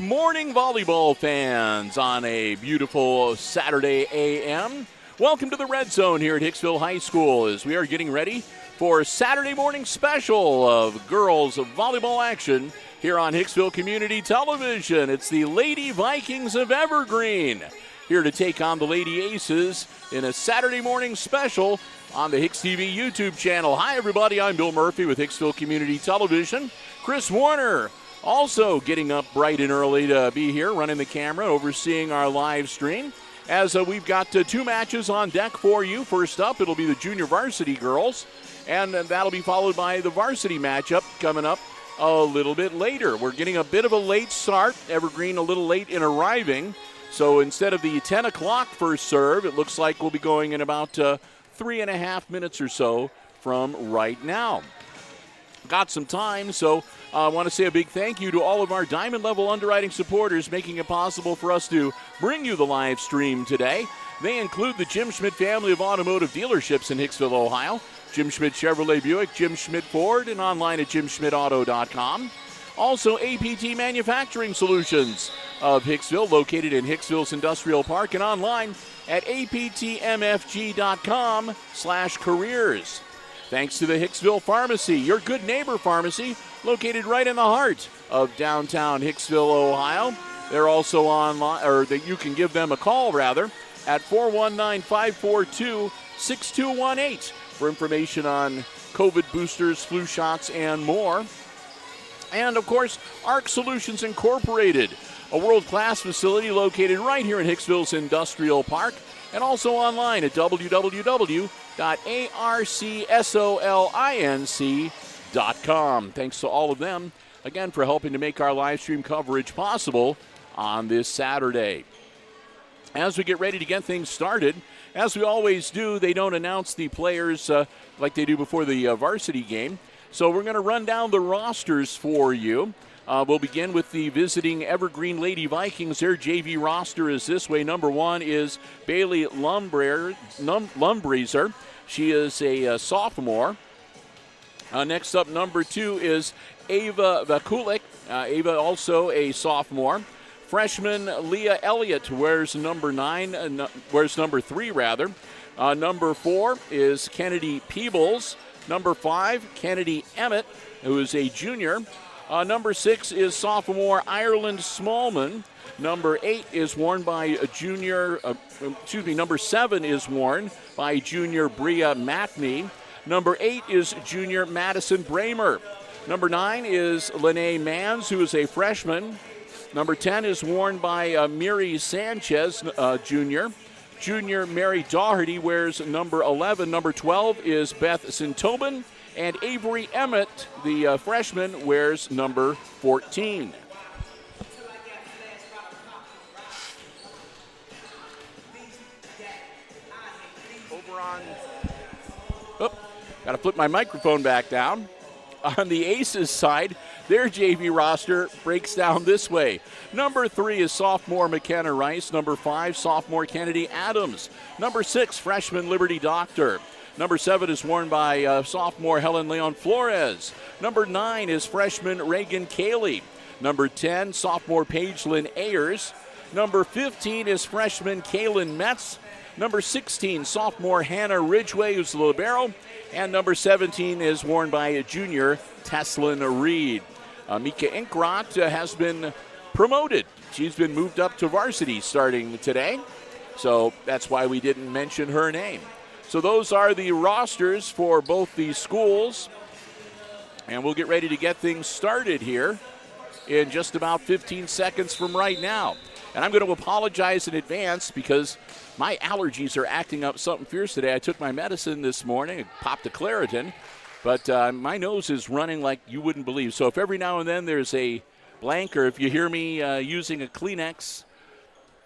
morning, volleyball fans, on a beautiful Saturday a.m. Welcome to the Red Zone here at Hicksville High School as we are getting ready for a Saturday morning special of girls volleyball action here on Hicksville Community Television. It's the Lady Vikings of Evergreen here to take on the Lady Aces in a Saturday morning special on the HIX-TV YouTube channel. Hi, everybody. I'm Bill Murphy with Hicksville Community Television. Chris Warner also getting up bright and early to be here, running the camera, overseeing our live stream. As we've got two matches on deck for you. First up, it'll be the junior varsity girls, and that'll be followed by the varsity matchup coming up a little bit later. We're getting a bit of a late start. Evergreen a little late in arriving. So instead of the 10 o'clock first serve, it looks like we'll be going in about 3.5 minutes or so from right now. Got some time, so I want to say a big thank you to all of our Diamond Level underwriting supporters making it possible for us to bring you the live stream today. They include the Jim Schmidt family of automotive dealerships in Hicksville, Ohio, Jim Schmidt Chevrolet Buick, Jim Schmidt Ford, and online at jimschmidtauto.com. Also, APT Manufacturing Solutions of Hicksville, located in Hicksville's Industrial Park, and online at aptmfg.com/careers. Thanks to the Hicksville Pharmacy, your good neighbor pharmacy, located right in the heart of downtown Hicksville, Ohio. They're also online, or that you can give them a call, rather, at 419-542-6218 for information on COVID boosters, flu shots, and more. And, of course, ARC Solutions Incorporated, a world-class facility located right here in Hicksville's Industrial Park, and also online at www.arcsolinc.com. Thanks to all of them, again, for helping to make our live stream coverage possible on this Saturday. As we get ready to get things started, as we always do, they don't announce the players like they do before the varsity game. So we're going to run down the rosters for you. We'll begin with the visiting Evergreen Lady Vikings. Their JV roster is this way. Number 1 is Bailey Lumbrizer. She is a sophomore. Next up, number 2 is Ava Vakulik. Ava also a sophomore. Freshman Leah Elliott wears number 3 rather. Number 4 is Kennedy Peebles. Number 5, Kennedy Emmett, who is a junior. Number 6 is sophomore Ireland Smallman. Number 8 is worn by a junior, number 7 is worn by junior Bria Matney. Number 8 is junior Madison Bramer. Number 9 is Lene Mans, who is a freshman. Number 10 is worn by Miri Sanchez, junior. Junior Mary Doherty wears number 11. Number 12 is Beth Sintobin. And Avery Emmett, the freshman, wears number 14. Got to flip my microphone back down. On the Aces side, their JV roster breaks down this way. Number 3 is sophomore McKenna Rice. Number 5, sophomore Kennedy Adams. Number 6, freshman Liberty Doctor. Number 7 is worn by sophomore Helen Leon Flores. Number 9 is freshman Reagan Cayley. Number 10, sophomore Paige Lynn Ayers. Number 15 is freshman Kaylin Metz. Number 16, sophomore Hannah Ridgway, who's the libero. And number 17 is worn by a junior, Teslin Reed. Mika Inkrot has been promoted. She's been moved up to varsity starting today. So that's why we didn't mention her name. So those are the rosters for both these schools. And we'll get ready to get things started here in just about 15 seconds from right now. And I'm going to apologize in advance because my allergies are acting up something fierce today. I took my medicine this morning and popped a Claritin, but my nose is running like you wouldn't believe. So if every now and then there's a blank or if you hear me using a Kleenex,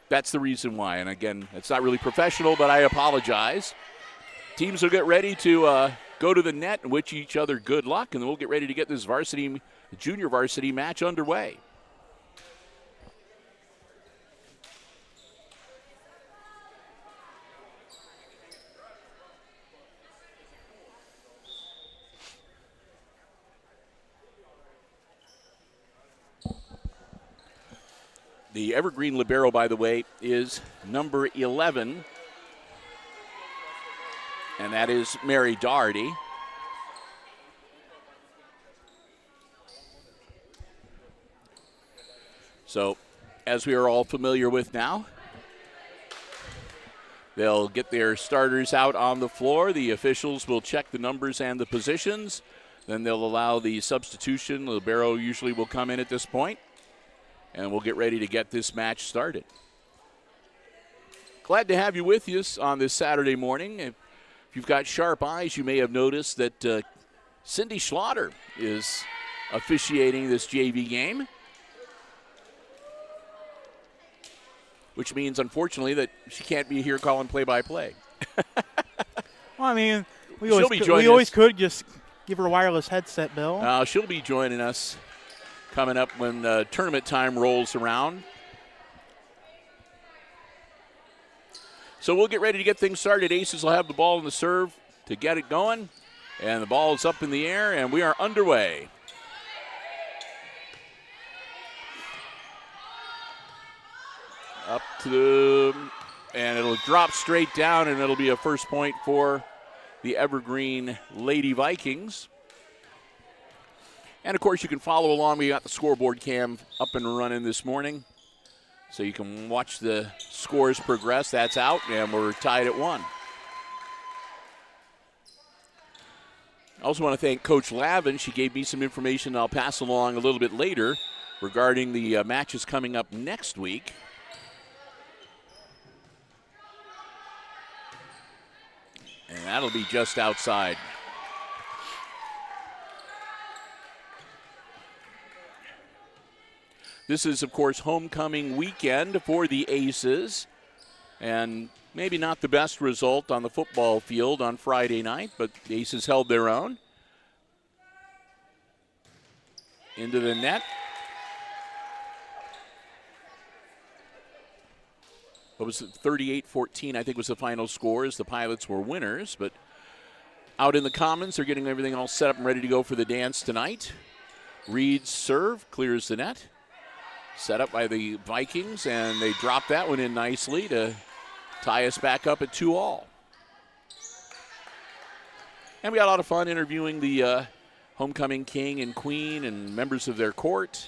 that's the reason why. And again, it's not really professional, but I apologize. Teams will get ready to go to the net and wish each other good luck, and then we'll get ready to get this junior varsity match underway. The Evergreen libero, by the way, is number 11, and that is Mary Doherty. So, as we are all familiar with now, they'll get their starters out on the floor. The officials will check the numbers and the positions. Then they'll allow the substitution. The libero usually will come in at this point, and we'll get ready to get this match started. Glad to have you with us on this Saturday morning. If you've got sharp eyes, you may have noticed that Cindy Schlatter is officiating this JV game, which means, unfortunately, that she can't be here calling play-by-play. Well, I mean, we She'll always could just give her a wireless headset, Bill. She'll be joining us coming up when tournament time rolls around. So we'll get ready to get things started. Aces will have the ball in the serve to get it going. And the ball is up in the air, and we are underway. Up to and it'll drop straight down, and it'll be a first point for the Evergreen Lady Vikings. And, of course, you can follow along. We got the scoreboard cam up and running this morning, so you can watch the scores progress. That's out, and we're tied at 1. I also want to thank Coach Lavin. She gave me some information I'll pass along a little bit later regarding the matches coming up next week. And that'll be just outside. This is, of course, homecoming weekend for the Aces. And maybe not the best result on the football field on Friday night, but the Aces held their own. Into the net. What was it, 38-14, I think was the final score, as the Pilots were winners. But out in the Commons, they're getting everything all set up and ready to go for the dance tonight. Reed's serve clears the net. Set up by the Vikings, and they drop that one in nicely to tie us back up at 2-all. And we had a lot of fun interviewing the homecoming king and queen and members of their court.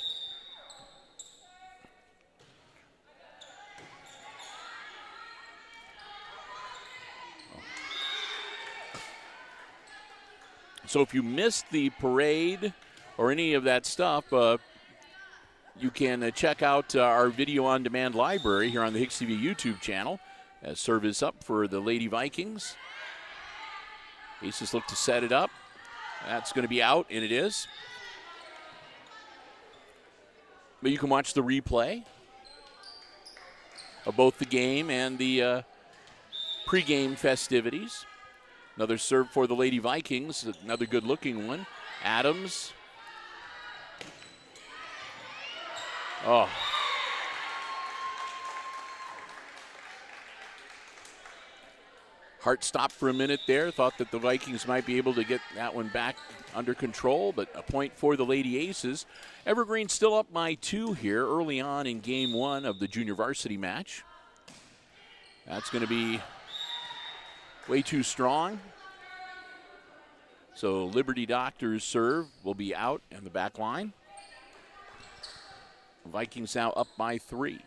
So if you missed the parade or any of that stuff, you can check out our video on demand library here on the HIX-TV YouTube channel. As serve is up for the Lady Vikings. Aces look to set it up. That's going to be out, and it is. But you can watch the replay of both the game and the pregame festivities. Another serve for the Lady Vikings, another good-looking one. Adams. Oh. Hart stopped for a minute there, thought that the Vikings might be able to get that one back under control, but a point for the Lady Aces. Evergreen still up by 2 here early on in game 1 of the junior varsity match. That's going to be way too strong. So Liberty Doctor's serve will be out in the back line. Vikings now up by 3.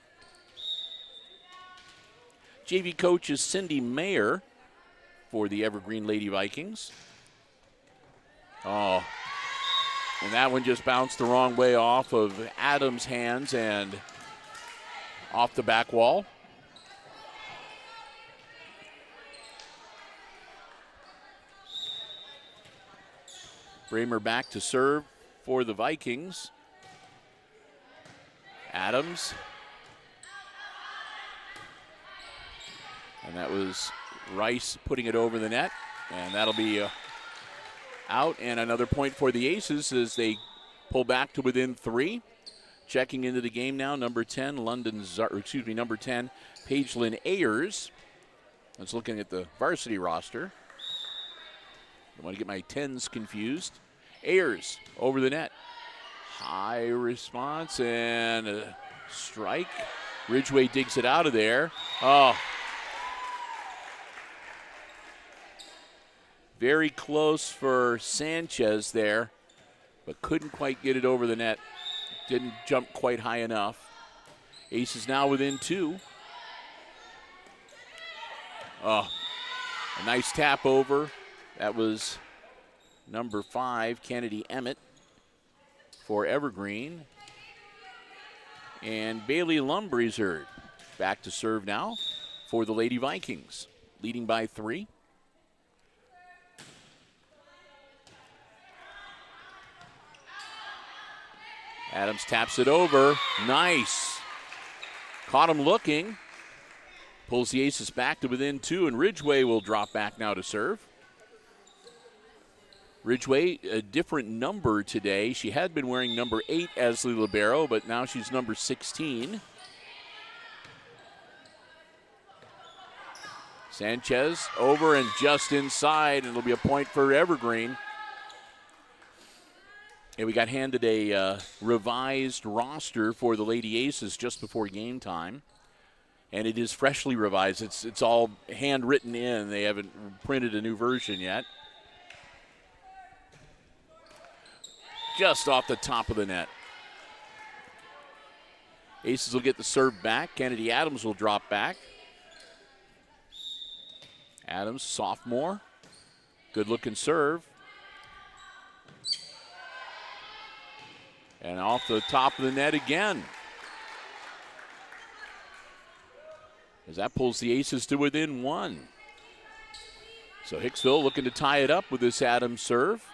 JV coach is Cindy Mayer for the Evergreen Lady Vikings. Oh, and that one just bounced the wrong way off of Adams' hands and off the back wall. Bramer back to serve for the Vikings. Adams. And that was Rice putting it over the net. And that'll be out. And another point for the Aces as they pull back to within 3. Checking into the game now, number 10, number 10, Pagelyn Ayers. I was looking at the varsity roster. I want to get my 10s confused. Ayers over the net. High response, and Strike. Ridgway digs it out of there. Oh. Very close for Sanchez there, but couldn't quite get it over the net. Didn't jump quite high enough. Aces now within 2. Oh, a nice tap over. That was number 5, Kennedy Emmett for Evergreen. And Bailey Lumbreeser back to serve now for the Lady Vikings, leading by 3. Adams taps it over. Nice. Caught him looking. Pulls the Aces back to within 2, and Ridgway will drop back now to serve. Ridgway, a different number today. She had been wearing number 8 as the libero, but now she's number 16. Sanchez over and just inside, and it'll be a point for Evergreen. And we got handed a revised roster for the Lady Aces just before game time. And it is freshly revised. It's all handwritten in. They haven't printed a new version yet. Just off the top of the net. Aces will get the serve back. Kennedy Adams will drop back. Adams, sophomore. Good looking serve. And off the top of the net again. As that pulls the Aces to within 1. So Hicksville looking to tie it up with this Adams serve.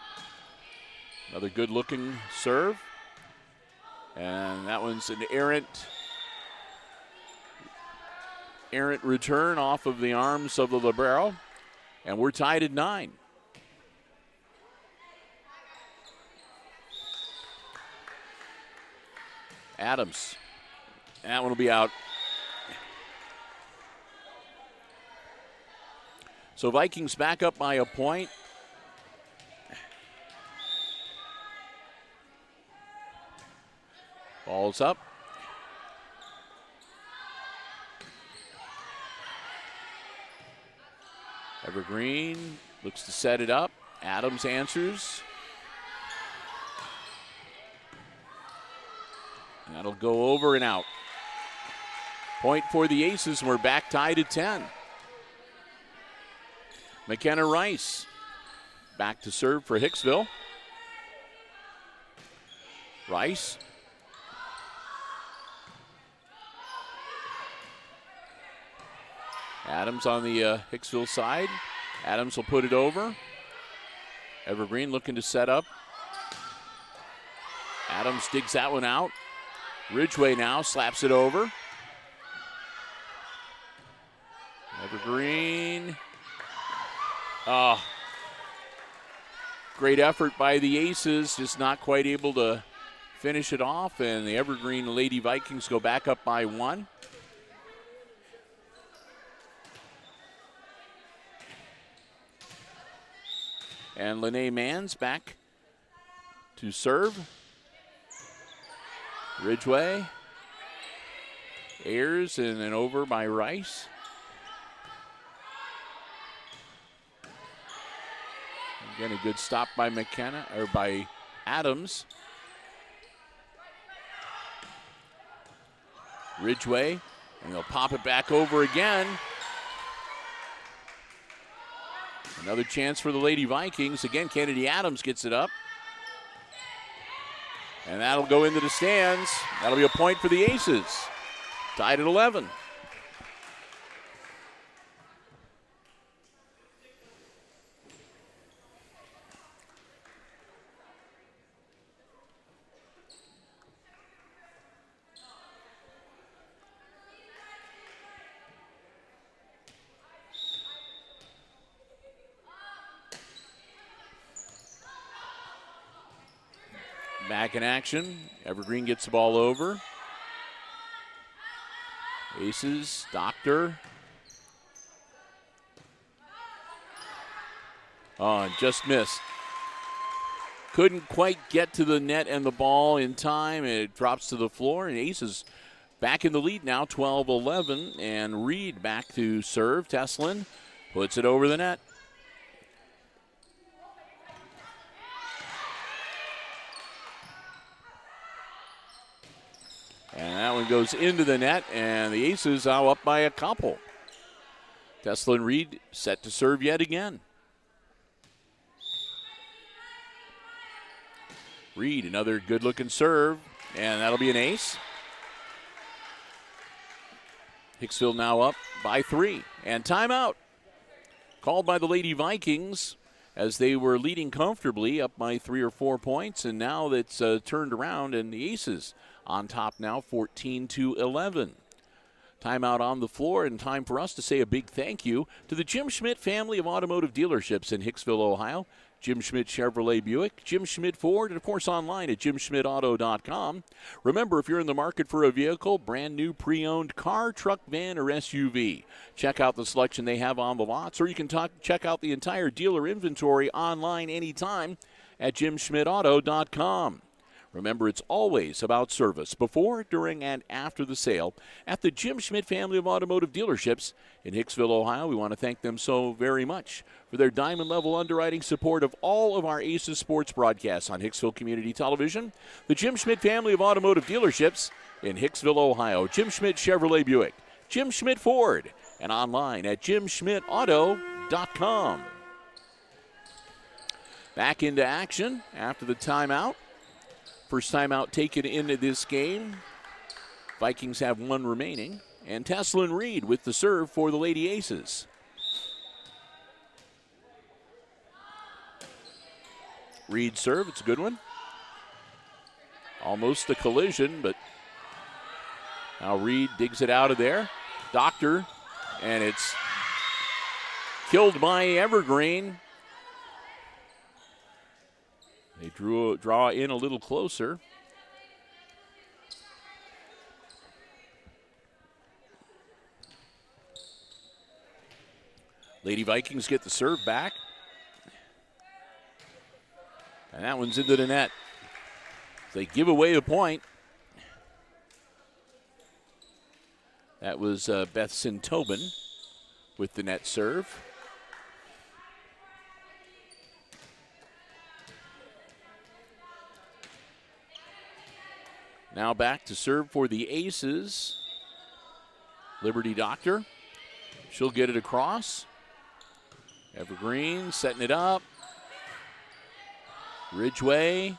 Another good looking serve. And that one's an errant return off of the arms of the libero. And we're tied at 9. Adams. That one will be out. So Vikings back up by a point. Ball's up. Evergreen looks to set it up. Adams answers. And that'll go over and out. Point for the Aces, and we're back tied at 10. McKenna Rice back to serve for Hicksville. Rice. Adams on the Hicksville side. Adams will put it over. Evergreen looking to set up. Adams digs that one out. Ridgway now slaps it over. Evergreen. Oh, great effort by the Aces, just not quite able to finish it off, and the Evergreen Lady Vikings go back up by 1. And Lene Manns back to serve. Ridgway. Ayers and then over by Rice. Again, a good stop by McKenna, or by Adams. Ridgway, and they'll pop it back over again. Another chance for the Lady Vikings. Again, Kennedy Adams gets it up. And that'll go into the stands. That'll be a point for the Aces. Tied at 11. Back in action. Evergreen gets the ball over. Aces, Doctor. Oh, and just missed. Couldn't quite get to the net and the ball in time. It drops to the floor, and Aces Back in the lead now, 12-11, and Reed back to serve. Teslin puts it over the net. And that one goes into the net, and the Aces are up by a couple. Teslin Reed set to serve yet again. Reed, another good-looking serve, and that'll be an ace. Hicksville now up by 3. And timeout called by the Lady Vikings as they were leading comfortably up by 3 or 4 points. And now that's turned around, and the Aces on top now 14-11. Timeout on the floor, and time for us to say a big thank you to the Jim Schmidt family of automotive dealerships in Hicksville, Ohio. Jim Schmidt Chevrolet Buick, Jim Schmidt Ford, and of course online at jimschmidtauto.com. Remember, if you're in the market for a vehicle, brand new pre-owned car, truck, van, or SUV, check out the selection they have on the lots, or you can check out the entire dealer inventory online anytime at jimschmidtauto.com. Remember, it's always about service before, during, and after the sale at the Jim Schmidt family of automotive dealerships in Hicksville, Ohio. We want to thank them so very much for their diamond-level underwriting support of all of our Aces sports broadcasts on Hicksville Community Television. The Jim Schmidt family of automotive dealerships in Hicksville, Ohio. Jim Schmidt Chevrolet Buick, Jim Schmidt Ford, and online at jimschmidtauto.com. Back into action after the timeout. First timeout taken into this game. Vikings have 1 remaining. And Teslin Reed with the serve for the Lady Aces. Reed serve, it's a good one. Almost a collision, but now Reed digs it out of there. Doctor, and it's killed by Evergreen. They draw in a little closer. Lady Vikings get the serve back. And that one's into the net. They give away the point. That was Bethson Tobin with the net serve. Now back to serve for the Aces. Liberty Doctor. She'll get it across. Evergreen setting it up. Ridgway.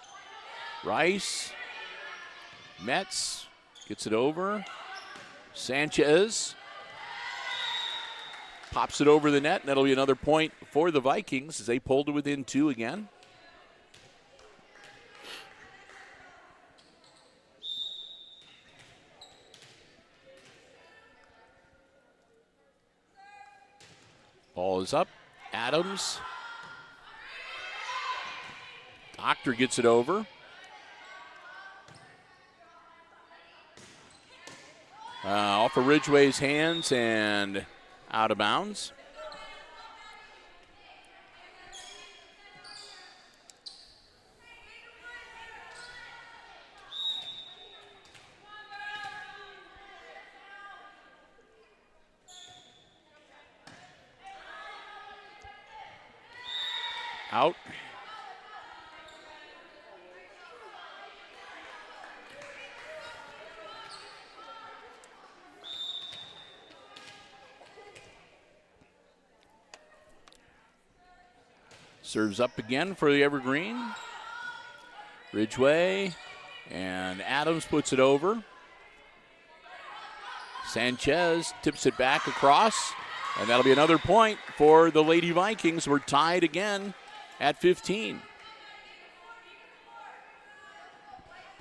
Rice. Metz gets it over. Sanchez pops it over the net, and that'll be another point for the Vikings as they pull to within 2 again. Ball is up. Adams. Doctor gets it over. Off of Ridgway's hands and out of bounds. Out. Serves up again for the Evergreen. Ridgway, and Adams puts it over. Sanchez tips it back across, and that'll be another point for the Lady Vikings. We're tied again at 15.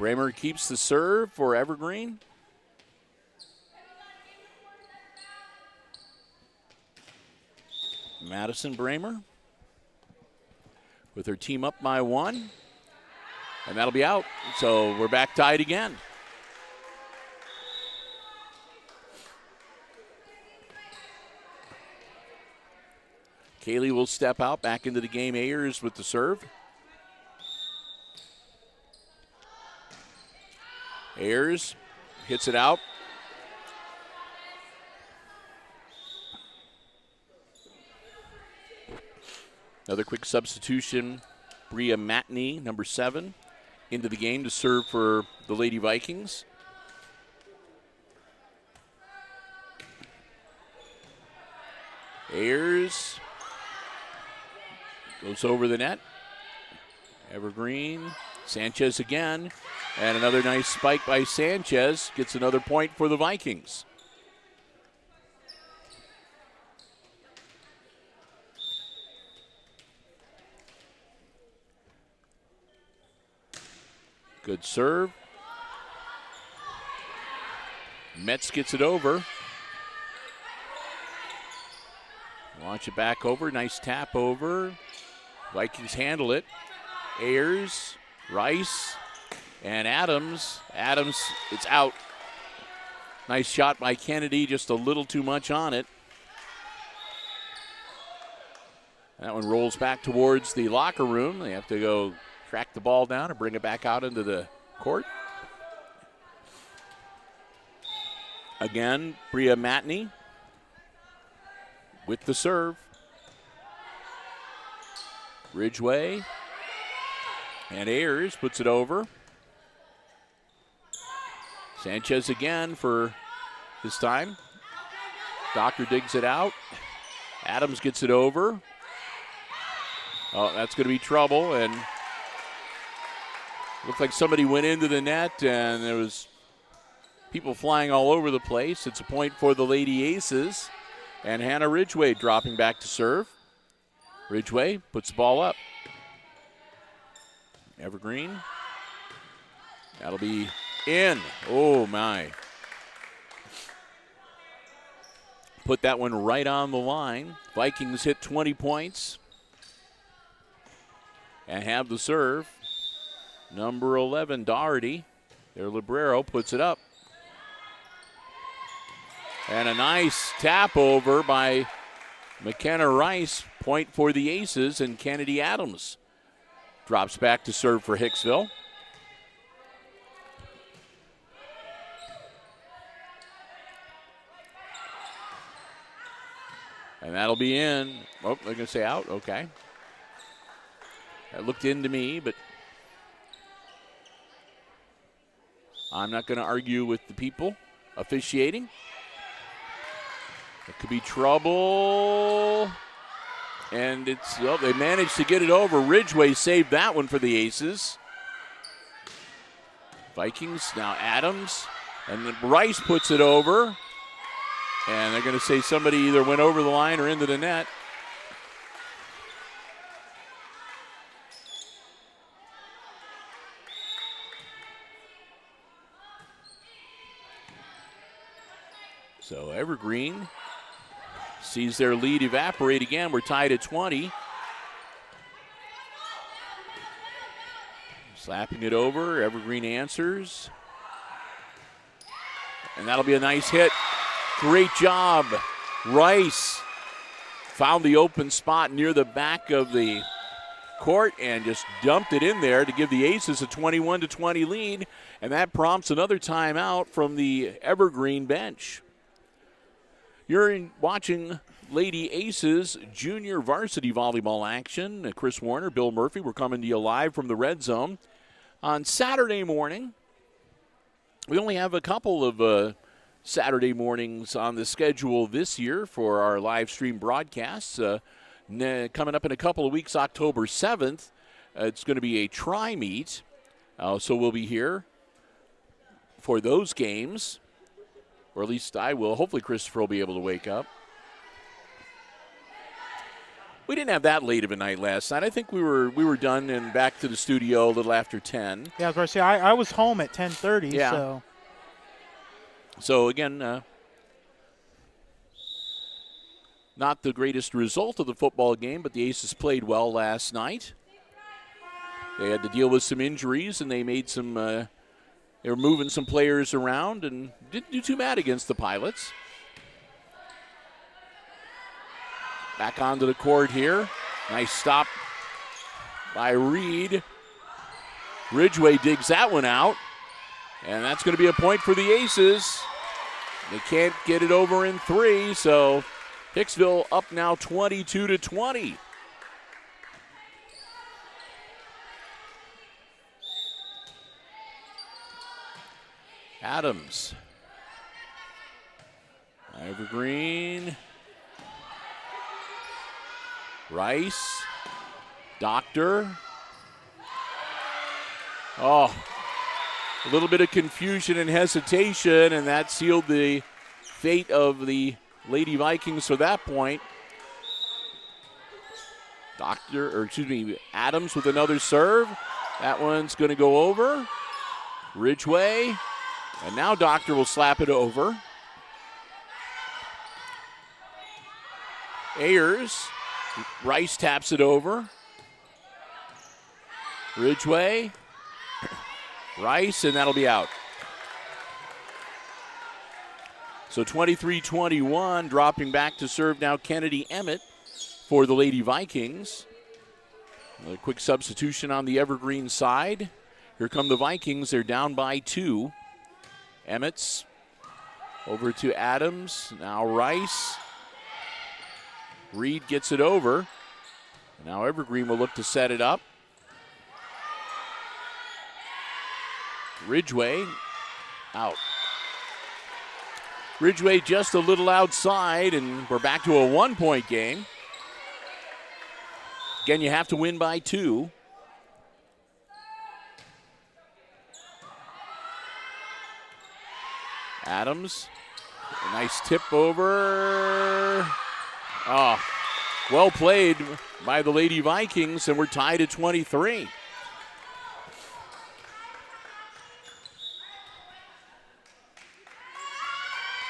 Bramer keeps the serve for Evergreen. Madison Bramer with her team up by 1. And that'll be out. So we're back tied again. Kaylee will step out back into the game. Ayers with the serve. Ayers hits it out. Another quick substitution. Bria Matney, number 7, into the game to serve for the Lady Vikings. Ayers goes over the net. Evergreen, Sanchez again, and another nice spike by Sanchez. Gets another point for the Vikings. Good serve. Metz gets it over. Launch it back over. Nice tap over. Vikings handle it. Ayers, Rice, and Adams. Adams, it's out. Nice shot by Kennedy, just a little too much on it. That one rolls back towards the locker room. They have to go track the ball down and bring it back out into the court. Again, Bria Matney with the serve. Ridgway and Ayers puts it over. Sanchez again for this time. Doctor digs it out. Adams gets it over. Oh, that's going to be trouble, and looked like somebody went into the net, and there was people flying all over the place. It's a point for the Lady Aces, and Hannah Ridgway dropping back to serve. Ridgway puts the ball up. Evergreen. That'll be in. Oh, my. Put that one right on the line. Vikings hit 20 points and have the serve. Number 11, Doherty, their libero, puts it up. And a nice tap over by McKenna Rice. Point for the Aces, and Kennedy Adams drops back to serve for Hicksville. And that'll be in. Oh, they're going to say out. Okay. That looked in to me, but I'm not going to argue with the people officiating. It could be trouble. And it's, well, they managed to get it over. Ridgway saved that one for the Aces. Vikings, now Adams. And then Rice puts it over. And they're going to say somebody either went over the line or into the net. So Evergreen sees their lead evaporate again. We're tied at 20. Slapping it over. Evergreen answers. And that'll be a nice hit. Great job. Rice found the open spot near the back of the court and just dumped it in there to give the Aces a 21-20 lead. And that prompts another timeout from the Evergreen bench. You're watching Lady Aces junior varsity volleyball action. Chris Warner, Bill Murphy, we're coming to you live from the Red Zone. On Saturday morning, we only have a couple of Saturday mornings on the schedule this year for our live stream broadcasts. Coming up in a couple of weeks, October 7th, it's going to be a tri-meet. So we'll be here for those games. Or at least I will. Hopefully Christopher will be able to wake up. We didn't have that late of a night last night. I think we were done and back to the studio a little after 10. Yeah, I was going to say, I was home at 10:30. Yeah. So again, not the greatest result of the football game, but the Aces played well last night. They had to deal with some injuries, and they made some they were moving some players around and didn't do too bad against the Pilots. Back onto the court here. Nice stop by Reed. Ridgway digs that one out. And that's going to be a point for the Aces. They can't get it over in 3, so Hicksville up now 22-20. Adams. Evergreen. Rice. Doctor. Oh, a little bit of confusion and hesitation, and that sealed the fate of the Lady Vikings for that point. Adams with another serve. That one's going to go over. Ridgway. And now Doctor will slap it over. Ayers. Rice taps it over. Ridgway. Rice, and that'll be out. So 23-21, dropping back to serve now Kennedy Emmett for the Lady Vikings. A quick substitution on the Evergreen side. Here come the Vikings. They're down by 2. Emmett's over to Adams. Now Rice. Reed gets it over. Now Evergreen will look to set it up. Ridgway out. Ridgway just a little outside, and we're back to a 1-point game. Again, you have to win by 2. Adams, a nice tip over. Oh, well played by the Lady Vikings, and we're tied at 23.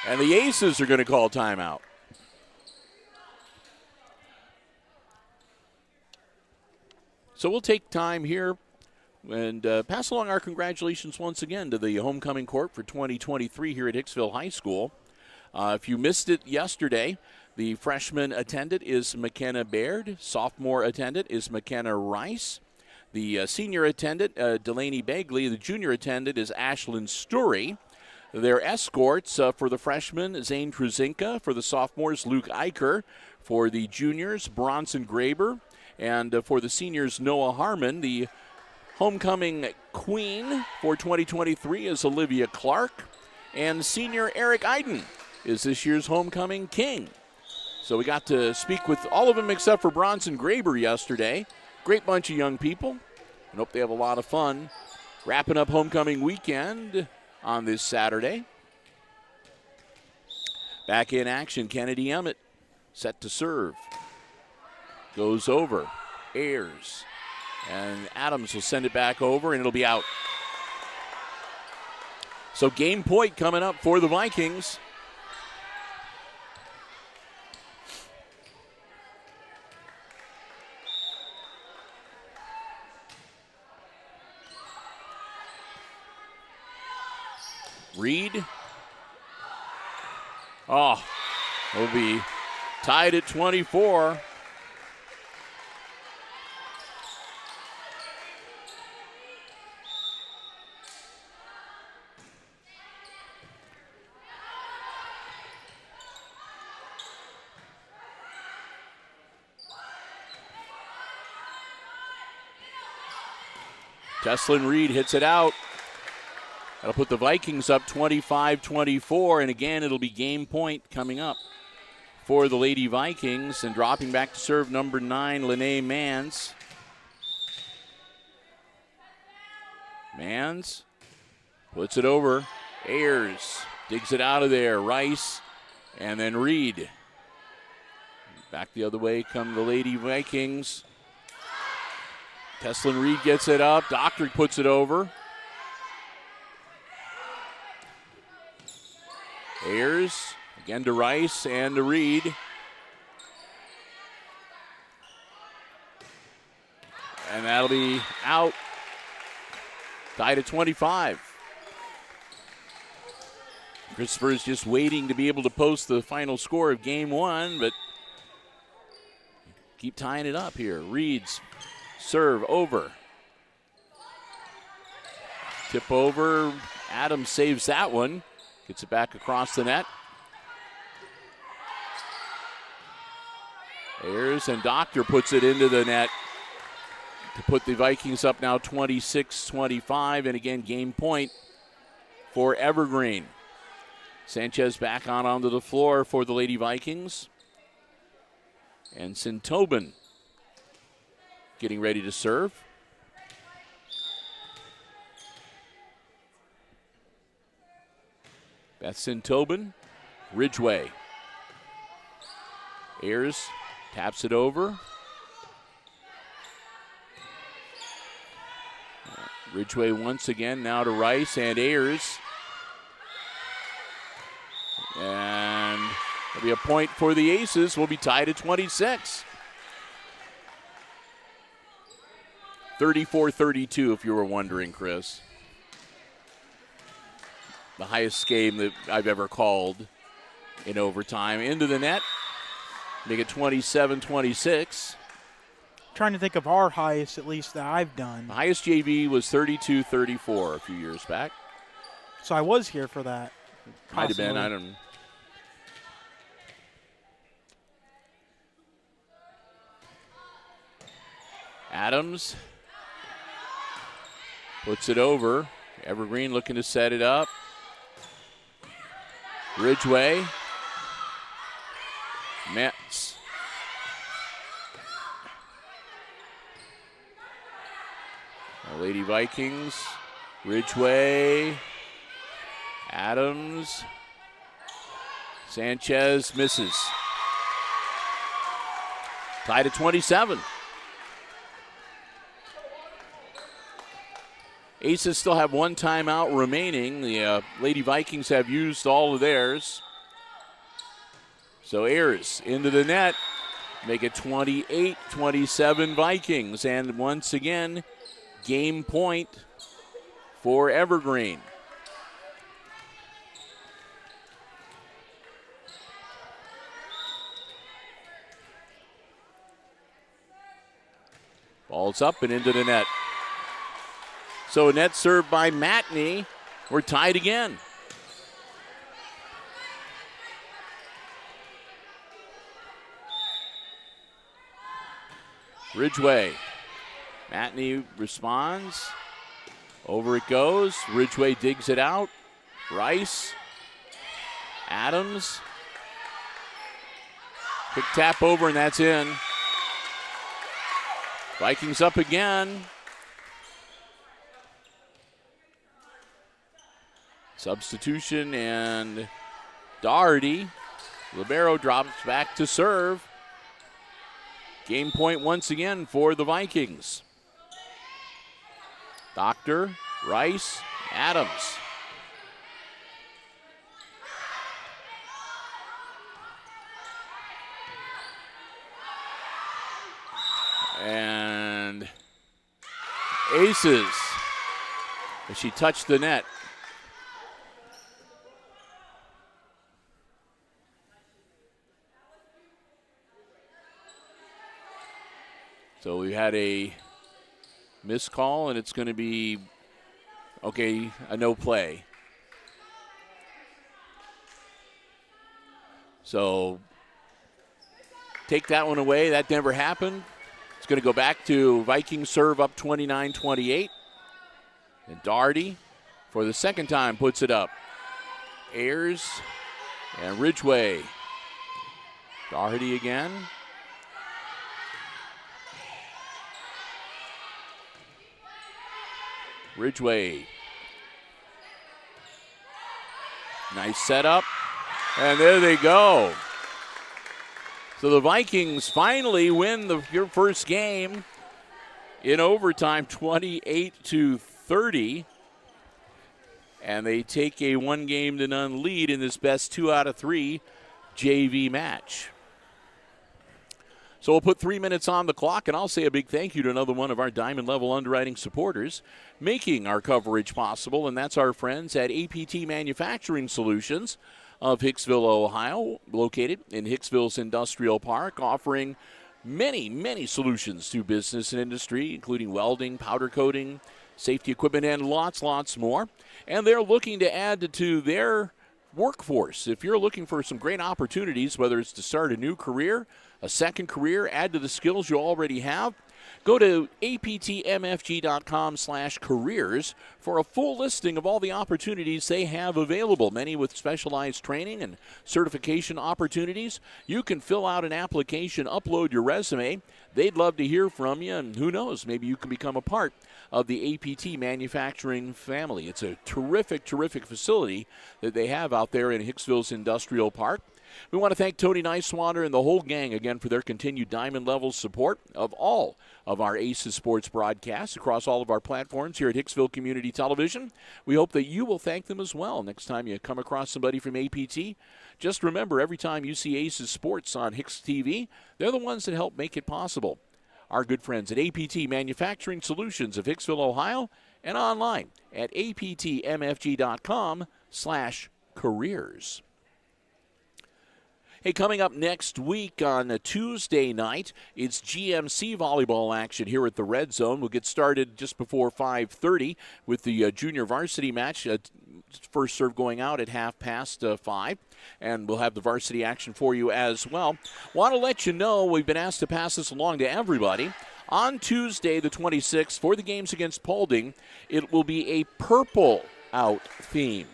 And the Aces are going to call timeout. So we'll take time here and pass along our congratulations once again to the homecoming court for 2023 here at Hicksville High School. If you missed it yesterday, the freshman attendant is McKenna Baird. Sophomore attendant is McKenna Rice. The senior attendant, Delaney Begley. The junior attendant is Ashlyn Story. Their escorts for the freshmen, Zane Truzinka. For the sophomores, Luke Eicher. For the juniors, Bronson Graber. And for the seniors, Noah Harmon. The homecoming queen for 2023 is Olivia Clark. And senior Eric Iden is this year's homecoming king. So we got to speak with all of them except for Bronson Graber yesterday. Great bunch of young people. I hope they have a lot of fun wrapping up homecoming weekend on this Saturday. Back in action, Kennedy Emmett set to serve. Goes over. Ayers. And Adams will send it back over, and it'll be out. So game point coming up for the Vikings. Reed. Oh, we'll be tied at 24. Teslin Reed hits it out. That'll put the Vikings up 25-24, and again, it'll be game point coming up for the Lady Vikings. And dropping back to serve, number 9, Lene Mans. Mans puts it over. Ayers digs it out of there. Rice, and then Reed. Back the other way come the Lady Vikings. Teslin Reed gets it up. Doctor puts it over. Ayers, again to Rice and to Reed. And that'll be out. Tied at 25. Christopher is just waiting to be able to post the final score of game 1, but keep tying it up here. Reed's serve over. Tip over. Adams saves that one. Gets it back across the net. Ayers and Doctor puts it into the net to put the Vikings up now 26-25. And again, game point for Evergreen. Sanchez back onto the floor for the Lady Vikings. And Sintobin getting ready to serve. Beth Sintobin, Ridgeway. Ayers taps it over. Ridgeway once again, now to Rice and Ayers. And it'll be a point for the Aces. We'll be tied at 26. 34-32, if you were wondering, Chris. The highest game that I've ever called in overtime. Into the net. Make it 27-26. Trying to think of our highest, at least, that I've done. The highest JV was 32-34 a few years back. So I was here for that. Might have been, Possibly. I don't know. Adams puts it over. Evergreen looking to set it up. Ridgeway. Metz. The Lady Vikings. Ridgeway. Adams. Sanchez misses. Tied at 27. Aces still have one timeout remaining. The Lady Vikings have used all of theirs. So Ayers into the net. Make it 28-27 Vikings. And once again, game point for Evergreen. Ball's up and into the net. So a net served by Matney. We're tied again. Ridgeway. Matney responds. Over it goes. Ridgeway digs it out. Rice. Adams. Quick tap over, and that's in. Vikings up again. Substitution, and Doherty. Libero drops back to serve. Game point once again for the Vikings. Doctor, Rice, Adams. And Aces. As she touched the net. So we had a missed call, and it's going to be, okay, a no play. So take that one away. That never happened. It's going to go back to Vikings serve up 29-28. And Doherty, for the second time, puts it up. Ayers and Ridgeway. Doherty again. Ridgeway. Nice setup. And there they go. So the Vikings finally win your first game in overtime, 28-30. And they take a 1-0 lead in this best 2 out of 3 JV match. So we'll put 3 minutes on the clock, and I'll say a big thank you to another one of our Diamond Level underwriting supporters making our coverage possible, and that's our friends at APT Manufacturing Solutions of Hicksville, Ohio, located in Hicksville's Industrial Park, offering many, many solutions to business and industry, including welding, powder coating, safety equipment, and lots more. And they're looking to add to their workforce. If you're looking for some great opportunities, whether it's to start a new career, a second career, add to the skills you already have, Go to aptmfg.com/careers for a full listing of all the opportunities they have available, many with specialized training and certification opportunities. You can fill out an application, upload your resume. They'd love to hear from you, and who knows, maybe you can become a part of the APT manufacturing family. It's a terrific, terrific facility that they have out there in Hicksville's Industrial Park. We want to thank Tony Nicewater and the whole gang again for their continued diamond-level support of all of our Aces Sports broadcasts across all of our platforms here at Hicksville Community Television. We hope that you will thank them as well next time you come across somebody from APT. Just remember, every time you see Aces Sports on HIX-TV, they're the ones that help make it possible. Our good friends at APT Manufacturing Solutions of Hicksville, Ohio, and online at aptmfg.com/careers. Hey, coming up next week on a Tuesday night, it's GMC volleyball action here at the Red Zone. We'll get started just before 5:30 with the junior varsity match. First serve going out at 5:30, and we'll have the varsity action for you as well. Want to let you know, we've been asked to pass this along to everybody. On Tuesday, the 26th, for the games against Paulding, it will be a purple out theme.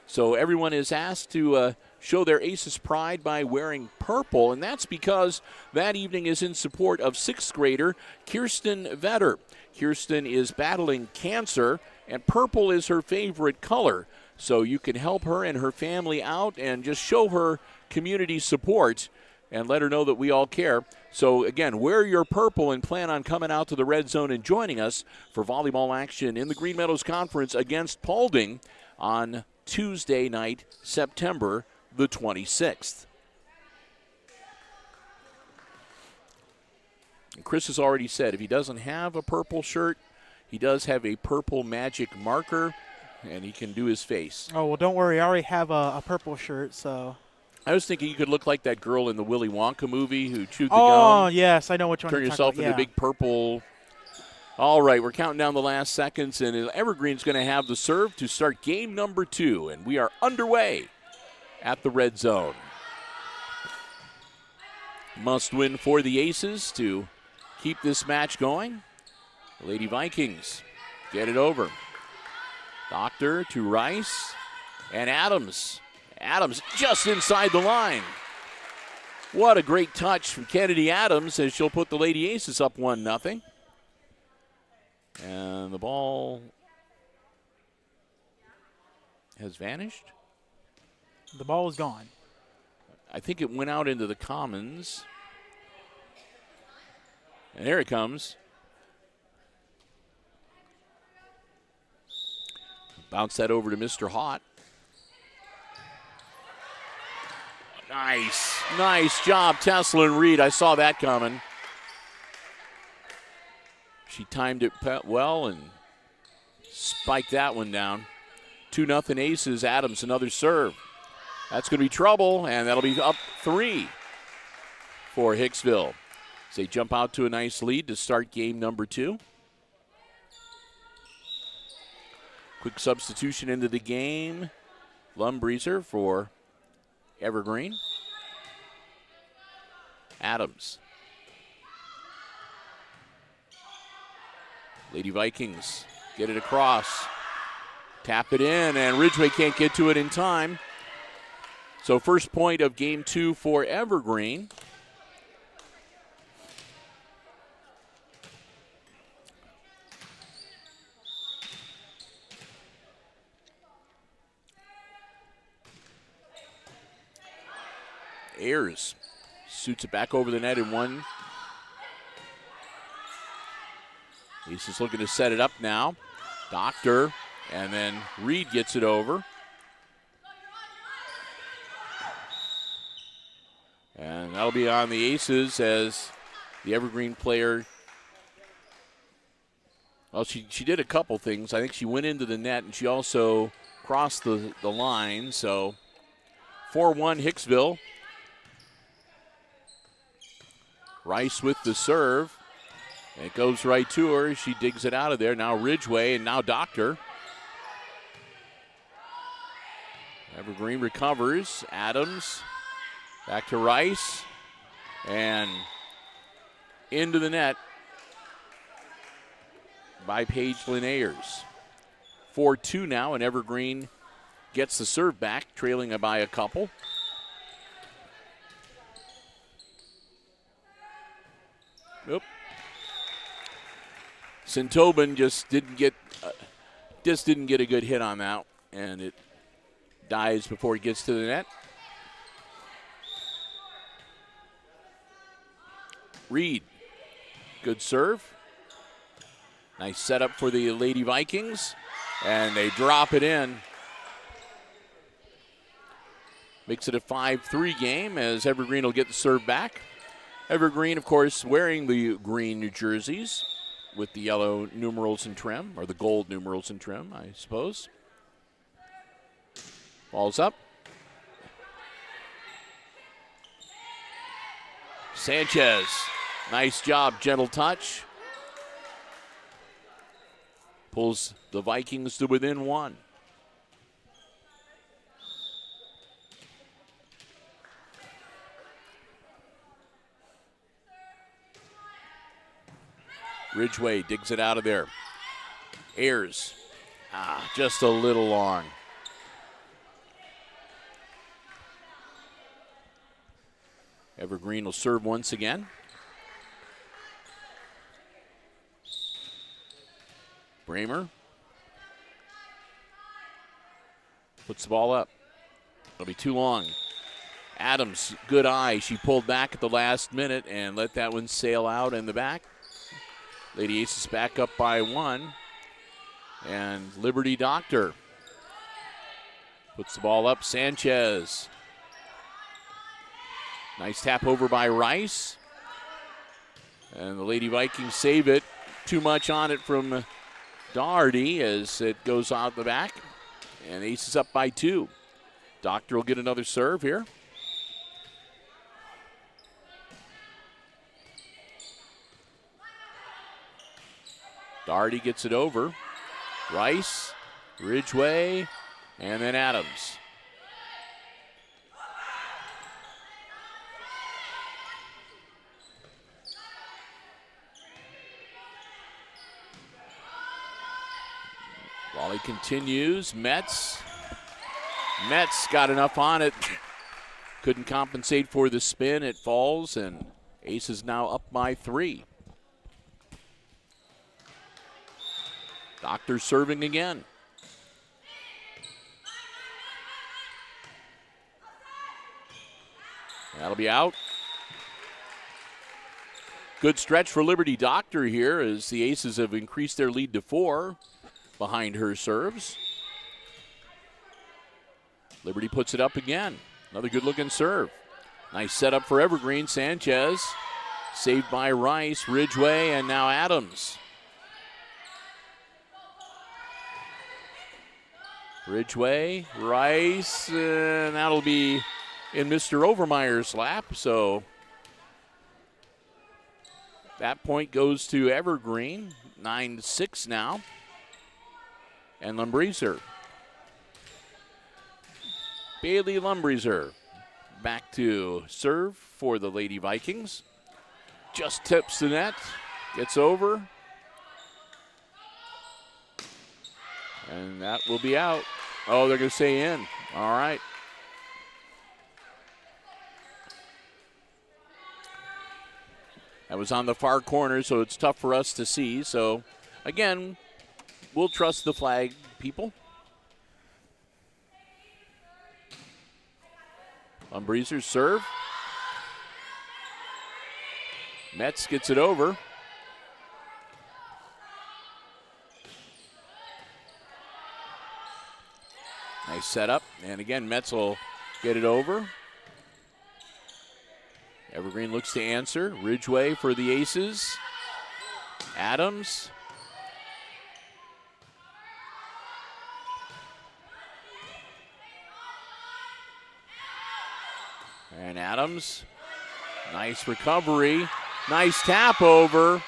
So everyone is asked to show their Aces pride by wearing purple, and that's because that evening is in support of 6th grader Kirsten Vetter. Kirsten is battling cancer, and purple is her favorite color. So you can help her and her family out and just show her community support and let her know that we all care. So, again, wear your purple and plan on coming out to the Red Zone and joining us for volleyball action in the Green Meadows Conference against Paulding on Tuesday night, September the 26th. And Chris has already said if he doesn't have a purple shirt, he does have a purple magic marker, and he can do his face. Oh, well, don't worry. I already have a purple shirt, so. I was thinking you could look like that girl in the Willy Wonka movie who chewed the gum. Oh, yes, I know which one Turn you're yourself talking into about. big purple. All right, we're counting down the last seconds, and Evergreen's going to have the serve to start game number 2, and we are underway at the Red Zone. Must win for the Aces to keep this match going. The Lady Vikings get it over. Doctor to Rice and Adams. Adams just inside the line. What a great touch from Kennedy Adams as she'll put the Lady Aces up 1-0. And the ball has vanished. The ball is gone. I think it went out into the commons. And here it comes. Bounce that over to Mr. Hott. Nice job, Tesla and Reed. I saw that coming. She timed it well and spiked that one down. 2-0 Aces. Adams, another serve. That's going to be trouble, and that'll be up 3 for Hicksville. As they jump out to a nice lead to start game number 2. Quick substitution into the game. Lumbreezer for Evergreen. Adams. Lady Vikings get it across. Tap it in, and Ridgeway can't get to it in time. So first point of game 2 for Evergreen. Ayers shoots it back over the net in one. He's just looking to set it up now. Doctor, and then Reed gets it over. And that'll be on the Aces as the Evergreen player. Well, she did a couple things. I think she went into the net, and she also crossed the line. So 4-1 Hicksville. Rice with the serve. It goes right to her. She digs it out of there. Now Ridgeway and now Doctor. Evergreen recovers. Adams back to Rice. And into the net. by Paige-Lynn Ayers. 4-2 now, and Evergreen gets the serve back, trailing by a couple. Nope. Sintobin just didn't get a good hit on that, and it dies before it gets to the net. Reed, good serve. Nice setup for the Lady Vikings, and they drop it in. Makes it a 5-3 game as Evergreen will get the serve back. Evergreen, of course, wearing the green jerseys with the yellow numerals and trim, or the gold numerals and trim, I suppose. Ball's up. Sanchez, nice job, gentle touch. Pulls the Vikings to within one. Ridgway digs it out of there. Ayers, just a little long. Evergreen will serve once again. Bramer puts the ball up. It'll be too long. Adams, good eye. She pulled back at the last minute and let that one sail out in the back. Lady Aces back up by one. And Liberty Doctor puts the ball up. Sanchez. Nice tap over by Rice. And the Lady Vikings save it. Too much on it from Doherty as it goes out the back. And Aces up by two. Doctor will get another serve here. Doherty gets it over. Rice, Ridgway, and then Adams. Volley continues. Metz got enough on it. Couldn't compensate for the spin. It falls, and Aces now up by three. Doctor serving again. That'll be out. Good stretch for Liberty Doctor here as the Aces have increased their lead to 4 behind her serves. Liberty puts it up again. Another good-looking serve. Nice setup for Evergreen. Sanchez saved by Rice, Ridgway, and now Adams. Ridgway, Rice, and that'll be in Mr. Overmeyer's lap. So that point goes to Evergreen, 9-6 now. And Lumbreeser. Bailey Lumbreeser back to serve for the Lady Vikings. Just tips the net, gets over. And that will be out. Oh, they're going to say in. All right. That was on the far corner, so it's tough for us to see. So, again, we'll trust the flag people. Lumbreeser's serve. Metz gets it over. Nice setup, and again, Metz will get it over. Evergreen looks to answer. Ridgway for the Aces. Adams. And Adams. Nice recovery. Nice tap over.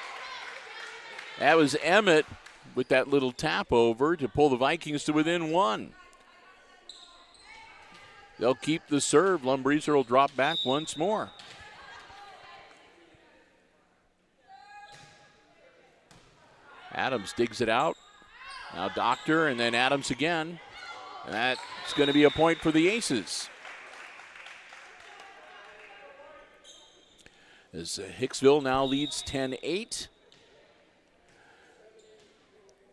That was Emmett with that little tap over to pull the Vikings to within one. They'll keep the serve. Lumbreeser will drop back once more. Adams digs it out. Now Doctor and then Adams again. And that's going to be a point for the Aces. As Hicksville now leads 10-8.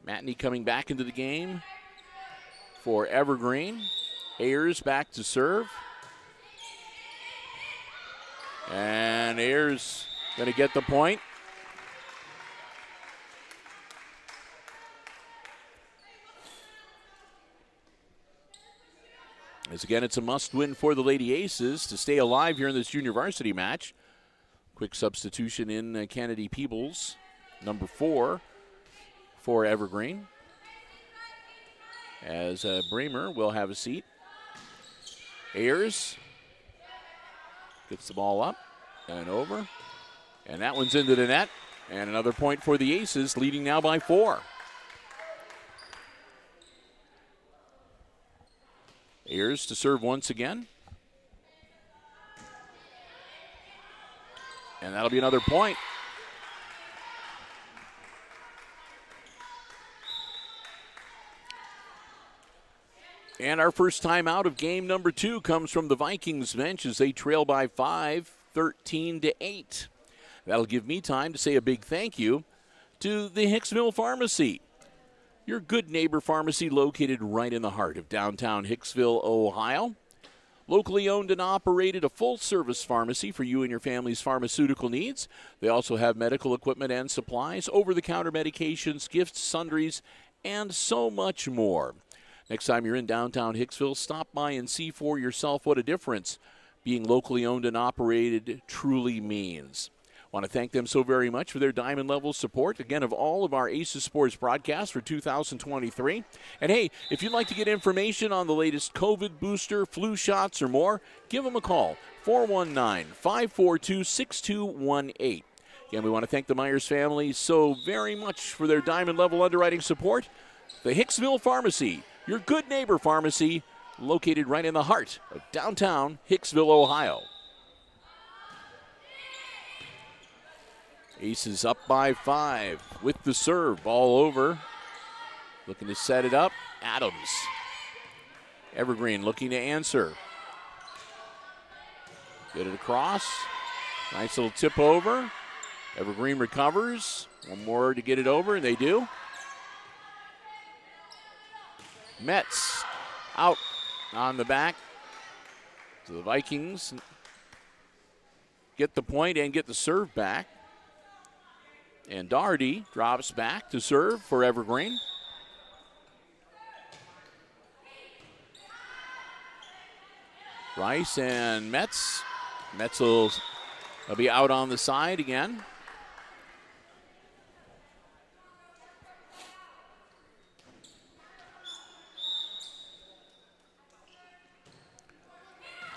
Matney coming back into the game for Evergreen. Ayers back to serve. And Ayers going to get the point. As again, it's a must-win for the Lady Aces to stay alive here in this junior varsity match. Quick substitution in Kennedy Peebles, number 4 for Evergreen. As Bremer will have a seat. Ayers gets the ball up and over. And that one's into the net. And another point for the Aces, leading now by 4. Ayers to serve once again. And that'll be another point. And our first time out of game number 2 comes from the Vikings bench as they trail by 5, 13-8. That'll give me time to say a big thank you to the Hicksville Pharmacy, your good neighbor pharmacy located right in the heart of downtown Hicksville, Ohio. Locally owned and operated, a full-service pharmacy for you and your family's pharmaceutical needs. They also have medical equipment and supplies, over-the-counter medications, gifts, sundries, and so much more. Next time you're in downtown Hicksville, stop by and see for yourself what a difference being locally owned and operated truly means. Want to thank them so very much for their diamond level support, again, of all of our Aces Sports broadcasts for 2023. And hey, if you'd like to get information on the latest COVID booster, flu shots, or more, give them a call, 419-542-6218. Again, we want to thank the Myers family so very much for their diamond level underwriting support. The Hicksville Pharmacy, your good neighbor pharmacy, located right in the heart of downtown Hicksville, Ohio. Aces up by 5 with the serve. Ball over. Looking to set it up. Adams. Evergreen looking to answer. Get it across. Nice little tip over. Evergreen recovers. One more to get it over, and they do. Metz out on the back. So the Vikings get the point and get the serve back. And Doherty drops back to serve for Evergreen. Rice and Metz. Metz will be out on the side again.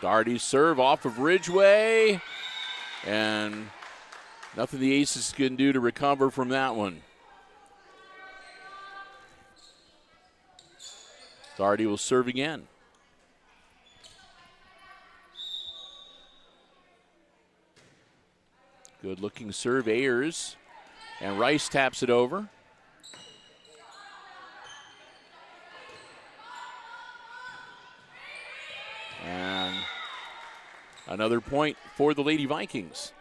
Doherty's serve off of Ridgway. And nothing the Aces can do to recover from that one. Doherty will serve again. Good looking serve, Ayers. And Rice taps it over. And another point for the Lady Vikings.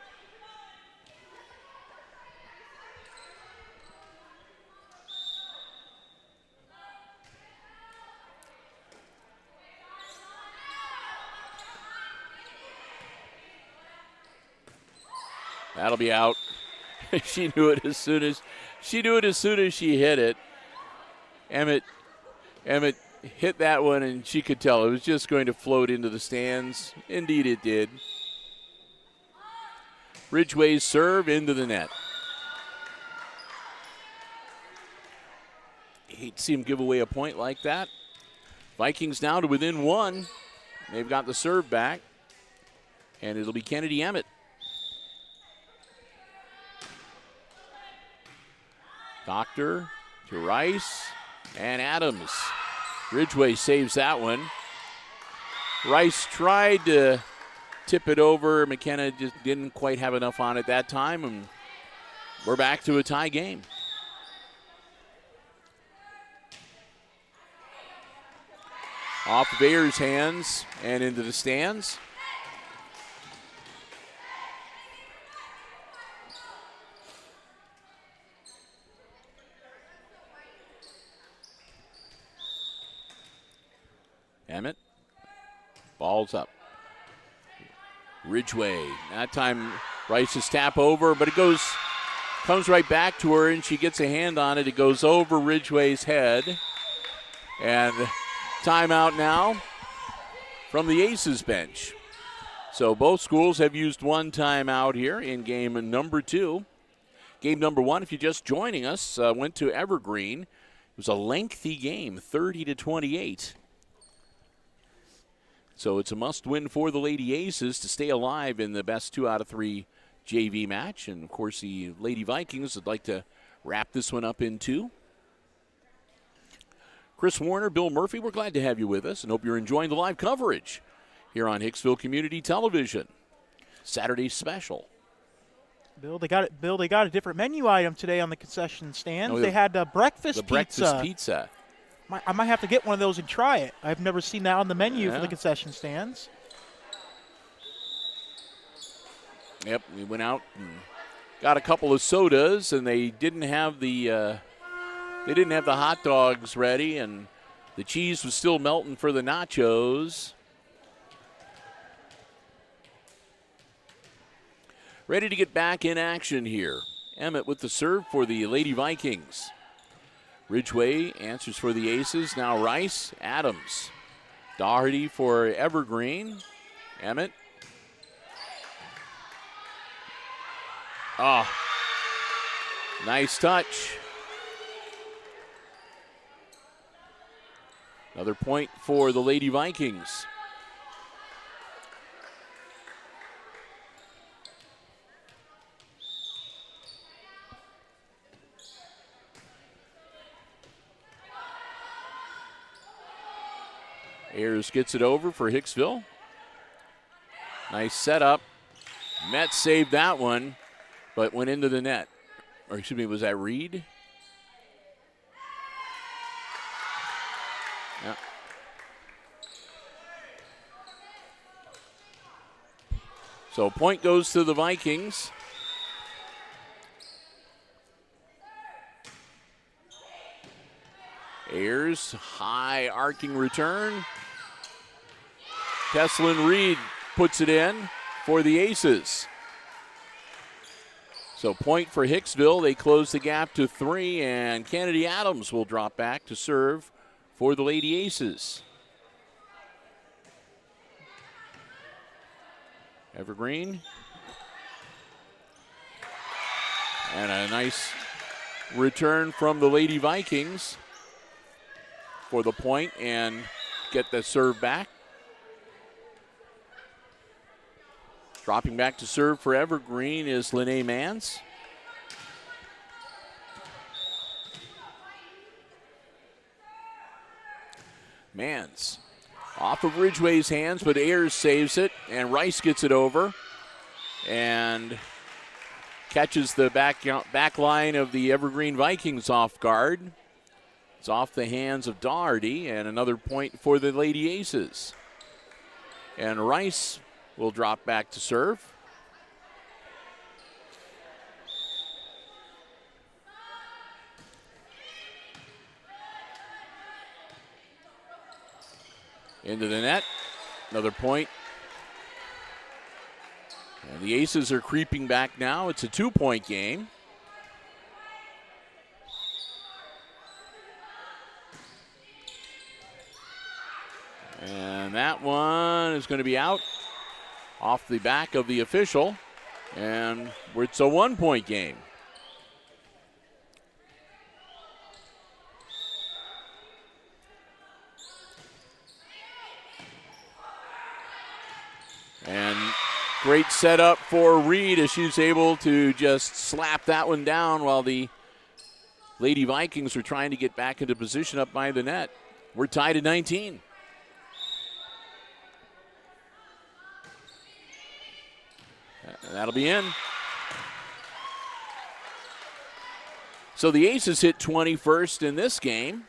That'll be out. She knew it as soon as she hit it. Emmett hit that one, and she could tell it was just going to float into the stands. Indeed, it did. Ridgway's serve into the net. Hate to see him give away a point like that. Vikings now to within 1. They've got the serve back, and it'll be Kennedy Emmett. Doctor to Rice and Adams. Ridgway saves that one. Rice tried to tip it over. McKenna just didn't quite have enough on it that time, and we're back to a tie game. Off of Ayers' hands and into the stands. Emmett. Ball's up. Ridgway. That time Rice's tap over, but it comes right back to her, and she gets a hand on it. It goes over Ridgway's head. And timeout now from the Aces bench. So both schools have used one timeout here in game number 2. Game number 1, if you're just joining us, went to Evergreen. It was a lengthy game, 30-28. So it's a must-win for the Lady Aces to stay alive in the best 2 out of 3 JV match. And, of course, the Lady Vikings would like to wrap this one up in 2. Chris Warner, Bill Murphy, we're glad to have you with us and hope you're enjoying the live coverage here on Hicksville Community Television. Saturday special. Bill, they got a different menu item today on the concession stands. They had breakfast pizza. Breakfast pizza. I might have to get one of those and try it. I've never seen that on the menu for the concession stands. Yep, we went out and got a couple of sodas, and they didn't have the hot dogs ready, and the cheese was still melting for the nachos. Ready to get back in action here. Emmett with the serve for the Lady Vikings. Ridgway answers for the Aces. Now Rice, Adams. Doherty for Evergreen. Emmett. Oh, nice touch. Another point for the Lady Vikings. Ayers gets it over for Hicksville. Nice setup. Met saved that one, but went into the net. Or excuse me, was that Reed? Yeah. So point goes to the Vikings. Ayers, high arcing return. Teslin Reed puts it in for the Aces. So point for Hicksville. They close the gap to 3, and Kennedy Adams will drop back to serve for the Lady Aces. Evergreen. And a nice return from the Lady Vikings for the point and get the serve back. Dropping back to serve for Evergreen is Lene Mans. Mans off of Ridgway's hands, but Ayers saves it, and Rice gets it over and catches the back line of the Evergreen Vikings off guard. It's off the hands of Doherty, and another point for the Lady Aces. And Rice will drop back to serve. Into the net, another point. And the Aces are creeping back now. It's a 2-point game. And that one is going to be out off the back of the official. And it's a 1-point game. And great setup for Reed as she's able to just slap that one down while the Lady Vikings are trying to get back into position up by the net. We're tied at 19. That'll be in. So the Aces hit 21st in this game.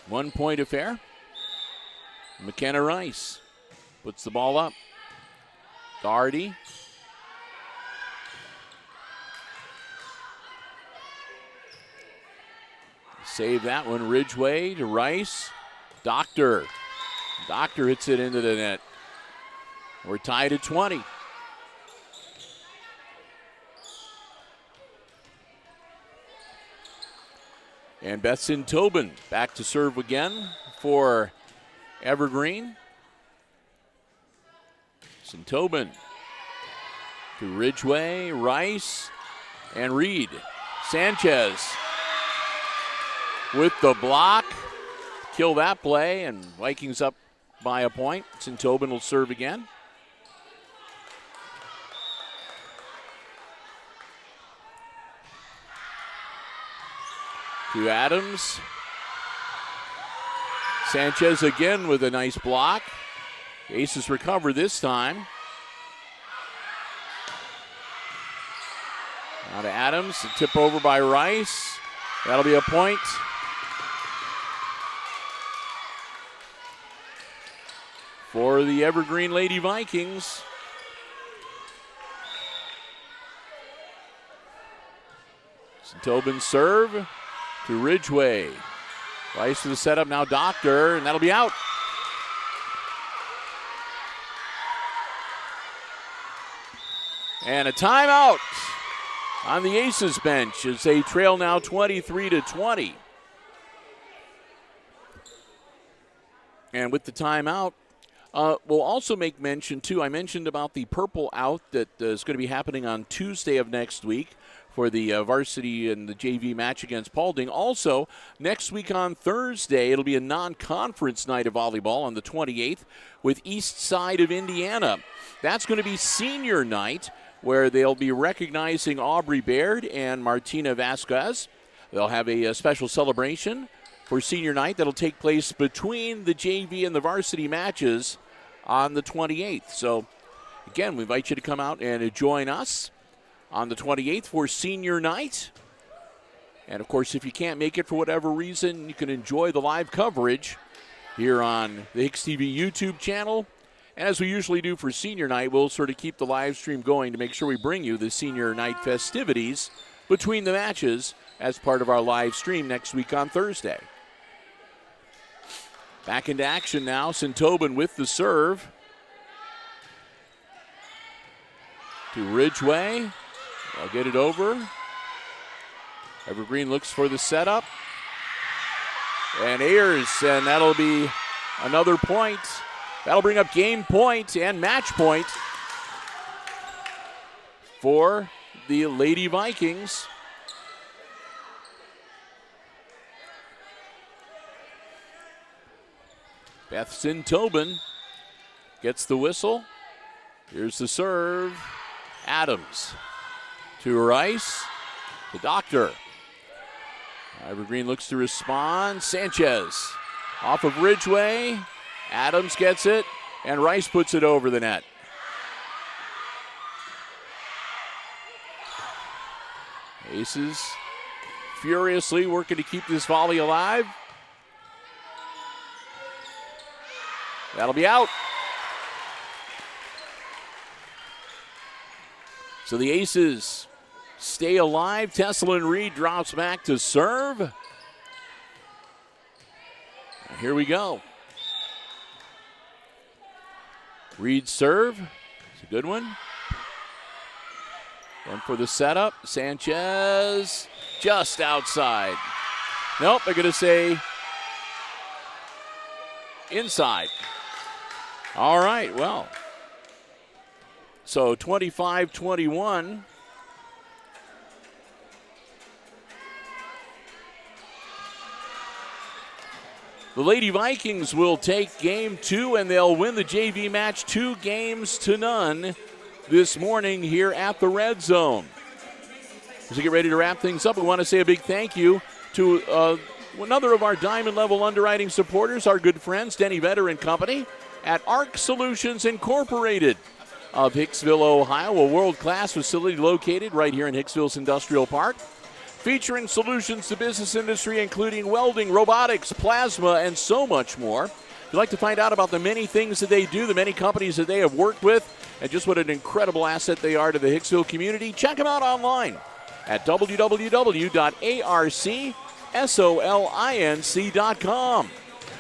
1-point affair. McKenna Rice puts the ball up. Doherty. Save that one. Ridgway to Rice. Doctor hits it into the net. We're tied at 20. And Bethson Tobin back to serve again for Evergreen. Tobin to Ridgway, Rice, and Reed. Sanchez with the block. Kill that play, and Vikings up by a point. Tobin will serve again. To Adams. Sanchez again with a nice block. Aces recover this time. Now to Adams, a tip over by Rice. That'll be a point. For the Evergreen Lady Vikings. Tobin serve to Ridgway. Rice to the setup, now Doctor, and that'll be out. And a timeout on the Aces bench as they trail now 23-20. And with the timeout, we'll also make mention, too, I mentioned about the purple out that is going to be happening on Tuesday of next week for the varsity and the JV match against Paulding. Also, next week on Thursday, it'll be a non-conference night of volleyball on the 28th with East Side of Indiana. That's going to be senior night, where they'll be recognizing Aubrey Baird and Martina Vasquez. They'll have a special celebration for senior night that'll take place between the JV and the varsity matches on the 28th. So, again, we invite you to come out and join us on the 28th for senior night. And, of course, if you can't make it for whatever reason, you can enjoy the live coverage here on the HIX-TV YouTube channel. And as we usually do for senior night, we'll sort of keep the live stream going to make sure we bring you the senior night festivities between the matches as part of our live stream next week on Thursday. Back into action now. Tobin with the serve. To Ridgway. They'll get it over. Evergreen looks for the setup. And Ayers, and that'll be another point. That'll bring up game point and match point for the Lady Vikings. Bethson Tobin gets the whistle. Here's the serve. Adams to Rice. The Doctor. Evergreen looks to respond. Sanchez off of Ridgway. Adams gets it, and Rice puts it over the net. Aces furiously working to keep this volley alive. That'll be out. So the Aces stay alive. Tesselin Reed drops back to serve. Here we go. Reed serve. It's a good one. One for the setup. Sanchez just outside. Nope, they're going to say inside. All right, well. So 25-21. The Lady Vikings will take game 2, and they'll win the JV match 2-0 this morning here at the Red Zone. As we get ready to wrap things up, we want to say a big thank you to another of our Diamond Level underwriting supporters, our good friends, Denny Vetter and Company at ARC Solutions Incorporated of Hicksville, Ohio, a world-class facility located right here in Hicksville's Industrial Park. featuring solutions to business industry, including welding, robotics, plasma, and so much more. If you'd like to find out about the many things that they do, the many companies that they have worked with, and just what an incredible asset they are to the Hicksville community, check them out online at www.arcsolinc.com.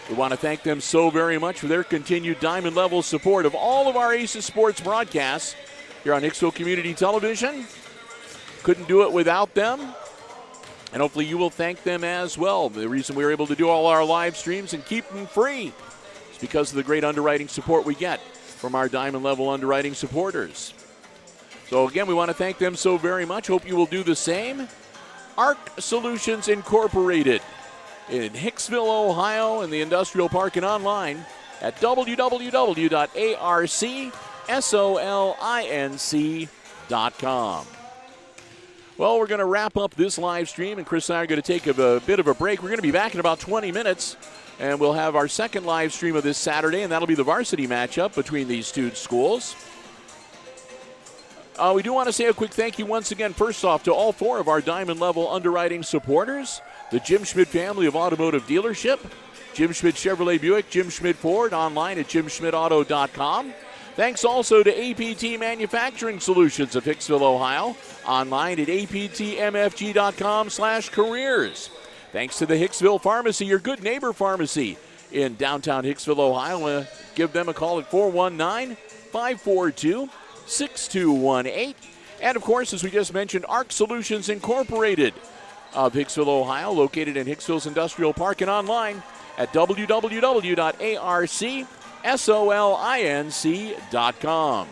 We want to thank them so very much for their continued diamond level support of all of our Aces Sports broadcasts here on Hicksville Community Television. Couldn't do it without them, and hopefully you will thank them as well. The reason we were able to do all our live streams and keep them free is because of the great underwriting support we get from our diamond level underwriting supporters. So again, we want to thank them so very much. Hope you will do the same. ARC Solutions Incorporated in Hicksville, Ohio, in the Industrial Park, and online at www.arcsolinc.com. Well, we're going to wrap up this live stream, and Chris and I are going to take a bit of a break. We're going to be back in about 20 minutes, and we'll have our second live stream of this Saturday, and that'll be the varsity matchup between these two schools. We do want to say a quick thank you once again, first off, to all four of our diamond level underwriting supporters, the Jim Schmidt family of automotive dealership, Jim Schmidt Chevrolet Buick, Jim Schmidt Ford, online at jimschmidtauto.com. Thanks also to APT Manufacturing Solutions of Hicksville, Ohio, online at aptmfg.com/careers. Thanks to the Hicksville Pharmacy, your good neighbor pharmacy in downtown Hicksville, Ohio. Give them a call at 419-542-6218. And, of course, as we just mentioned, ARC Solutions Incorporated of Hicksville, Ohio, located in Hicksville's Industrial Park, and online at www.arcsolinc.com.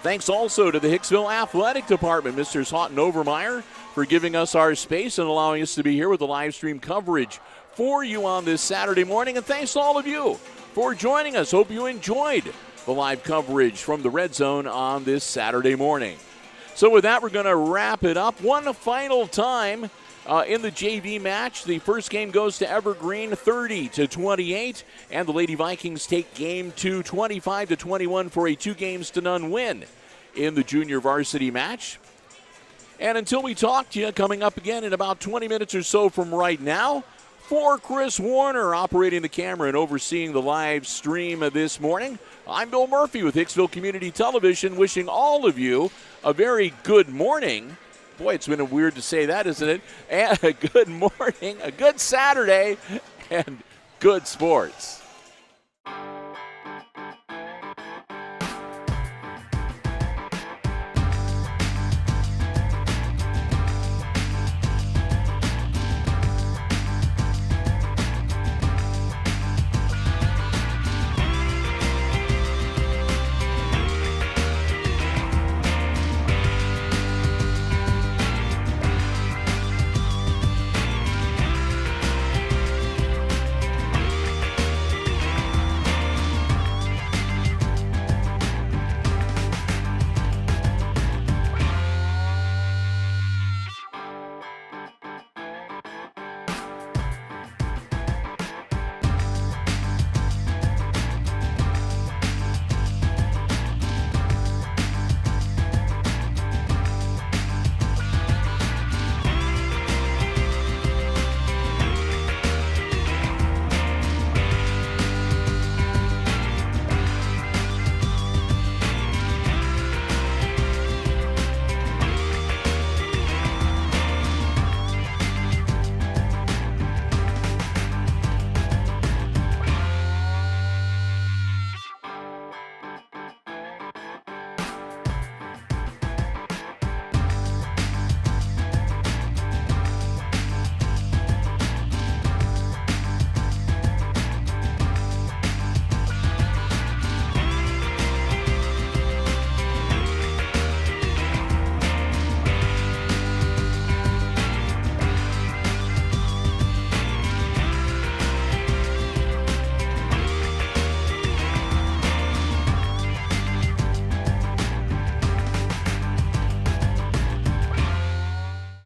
Thanks also to the Hicksville Athletic Department, Mr. Houghton Overmeyer, for giving us our space and allowing us to be here with the live stream coverage for you on this Saturday morning. And thanks to all of you for joining us. Hope you enjoyed the live coverage from the Red Zone on this Saturday morning. So with that, we're going to wrap it up one final time. In the JV match, the first game goes to Evergreen 30-28, and the Lady Vikings take game 2 25-21 for a 2-0 win in the junior varsity match. And until we talk to you, coming up again in about 20 minutes or so from right now, for Chris Warner operating the camera and overseeing the live stream this morning, I'm Bill Murphy with Hicksville Community Television, wishing all of you a very good morning. Boy, it's been weird to say that, isn't it? And a good morning, a good Saturday, and good sports.